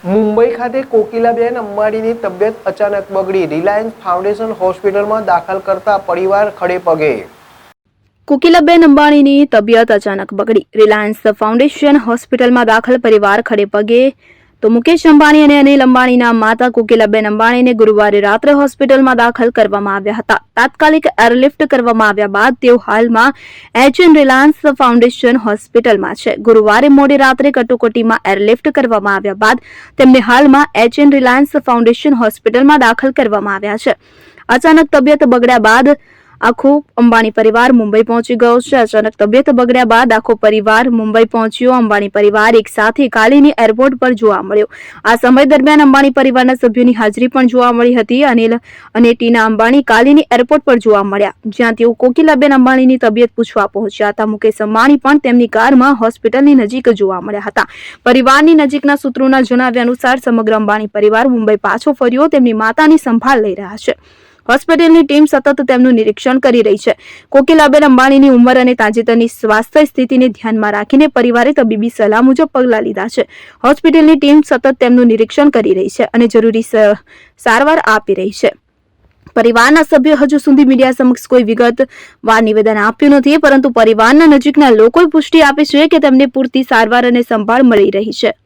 મુંબઈ ખાતે કોકિલાબેન અંબાણીની તબિયત અચાનક બગડી. રિલાયન્સ ફાઉન્ડેશન હોસ્પિટલમાં દાખલ કરતા પરિવાર ખડે પગે. કોકિલાબેન અંબાણીની તબિયત અચાનક બગડી. રિલાયન્સ ફાઉન્ડેશન હોસ્પિટલમાં દાખલ પરિવાર ખડે પગે. તો મુકેશ અંબાણી અને અનિલ અંબાણીના માતા કોકિલાબેન અંબાણીને ગુરુવારે રાત્રે હોસ્પિટલમાં દાખલ કરવામાં આવ્યા હતા. તાત્કાલિક એરલિફ્ટ કરવામાં આવ્યા બાદ તેઓ હાલમાં એચએન રિલાયન્સ ફાઉન્ડેશન હોસ્પિટલમાં છે. ગુરુવારે મોડી રાત્રે કટોકટીમાં એરલિફ્ટ કરવામાં આવ્યા બાદ તેમને હાલમાં એચએન રિલાયન્સ ફાઉન્ડેશન હોસ્પિટલમાં દાખલ કરવામાં આવ્યા છે. અચાનક તબિયત બગડ્યા બાદ આખો અંબાણી પરિવાર મુંબઈ પહોંચી ગયો છે. અચાનક તબિયત બગડ્યા બાદ આખો પરિવાર મુંબઈ પહોંચ્યો. અંબાણી પરિવાર એક સાથે કાલીની એરપોર્ટ પર જોવા મળ્યો. આ સમય દરમિયાન અંબાણી પરિવારના સભ્યોની હાજરી પણ જોવા મળી હતી. અનિલ અને ટીના અંબાણી કાલીની એરપોર્ટ પર જોવા મળ્યા, જ્યાં તેઓ કોકિલાબેન અંબાણીની તબિયત પૂછવા પહોંચ્યા હતા. મુકેશ અંબાણી પણ તેમની કારમાં હોસ્પિટલની નજીક જોવા મળ્યા હતા. પરિવારની નજીકના સૂત્રોના જણાવ્યા અનુસાર સમગ્ર અંબાણી પરિવાર મુંબઈ પાછો ફર્યો. તેમની માતાની સંભાળ લઈ રહ્યા છે. હોસ્પિટલની ટીમ સતત તેમનું નિરીક્ષણ કરી રહી છે. કોકિલાબેન અંબાણીની ઉંમર અને તાજેતરની સ્વાસ્થ્ય સ્થિતિને ધ્યાનમાં રાખીને પરિવારે તબીબી સલાહ મુજબ પગલાં લીધા છે. હોસ્પિટલની ટીમ સતત તેમનું નિરીક્ષણ કરી રહી છે અને જરૂરી સારવાર આપી રહી છે. પરિવારના સભ્યો હજુ સુધી મીડિયા સમક્ષ કોઈ વિગતવાર નિવેદન આપ્યું નથી, પરંતુ પરિવારના નજીકના લોકોએ પુષ્ટિ આપી છે કે તેમને પૂરતી સારવાર અને સંભાળ મળી રહી છે.